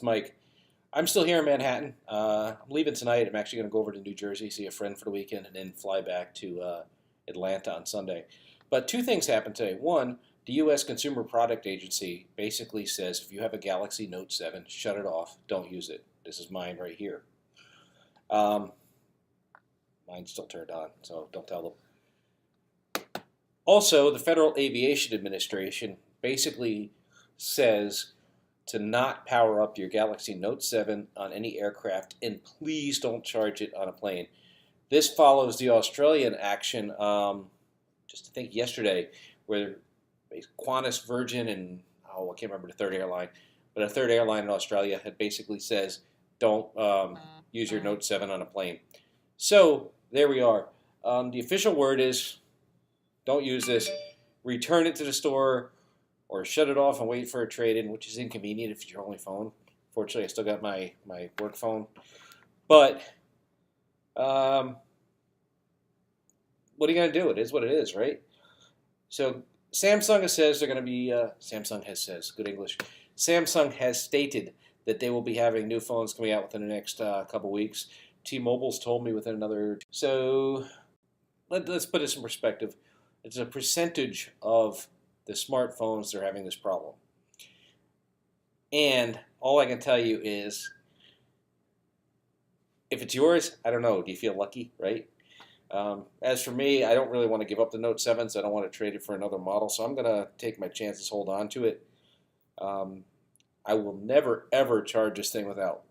Mike. I'm still here in Manhattan. I'm leaving tonight. I'm actually going to go over to New Jersey, see a friend for the weekend, and then fly back to Atlanta on Sunday. But two things happened today. One, the U.S. Consumer Product Agency basically says if you have a Galaxy Note 7, shut it off. Don't use it. This is mine right here. Mine's still turned on, so don't tell them. Also, the Federal Aviation Administration basically says to not power up your Galaxy Note 7 on any aircraft, and please don't charge it on a plane. This follows the Australian action, just I think yesterday, where Qantas, Virgin, and I can't remember the third airline, but a third airline in Australia had basically says don't use your Note 7 on a plane. So there we are. The official word is don't use this. Return it to the store or shut it off and wait for a trade-in, which is inconvenient if it's your only phone. Fortunately, I still got my work phone. But what are you going to do? It is what it is, right? So Samsung says they're going to be, Samsung has stated that they will be having new phones coming out within the next couple weeks. T-Mobile's told me within another. So let's put this in perspective. It's a percentage of the smartphones that are having this problem. And all I can tell you is, if it's yours, I don't know. Do you feel lucky, right? As for me, I don't really want to give up the Note 7, so I don't want to trade it for another model. So I'm going to take my chances, hold on to it. I will never, ever charge this thing without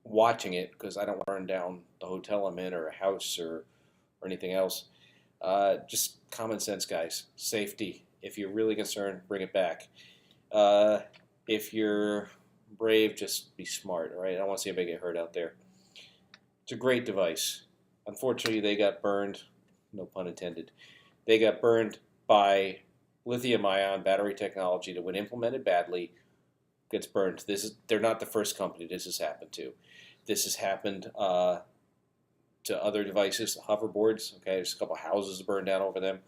watching it because I don't want to burn down the hotel I'm in or a house or anything else. Just common sense, guys. Safety. If you're really concerned, bring it back. If you're brave, just be smart, all right? I don't want to see anybody get hurt out there. It's a great device. Unfortunately, they got burned, no pun intended. They got burned by lithium-ion battery technology that, when implemented badly, gets burned. They're not the first company this has happened to. This has happened to other devices, hoverboards. Okay, there's a couple houses burned down over them.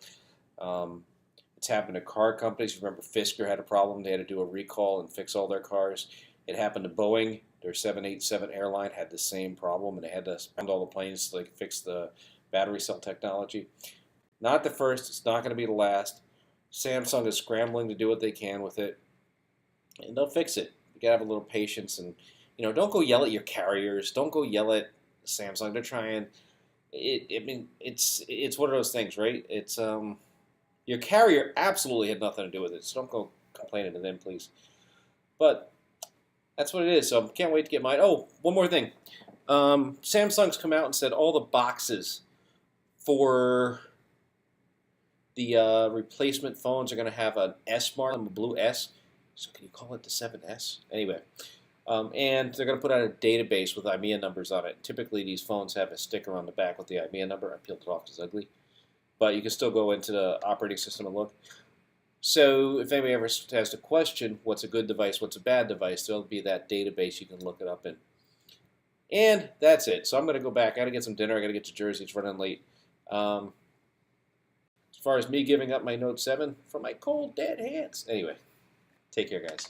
It's happened to car companies. Remember, Fisker had a problem. They had to do a recall and fix all their cars. It happened to Boeing. Their 787 airline had the same problem, and they had to spend all the planes so they could fix the battery cell technology. Not the first. It's not going to be the last. Samsung is scrambling to do what they can with it, and they'll fix it. You gotta have a little patience, and don't go yell at your carriers. Don't go yell at Samsung. They're trying. It's one of those things, right? It's your carrier absolutely had nothing to do with it, so don't go complaining to them, please. But that's what it is. So can't wait to get mine. Oh, one more thing. Samsung's come out and said all the boxes for the replacement phones are going to have an S mark, a blue S. So can you call it the 7S? Anyway. And they're going to put out a database with IMEI numbers on it. Typically, these phones have a sticker on the back with the IMEI number. I peeled it off because it's ugly. But you can still go into the operating system and look. So if anybody ever has to question what's a good device, what's a bad device, there'll be that database you can look it up in. And that's it. So I'm going to go back. I got to get some dinner. I got to get to Jersey. It's running late. As far as me giving up my Note 7 for my cold, dead hands. Anyway, take care, guys.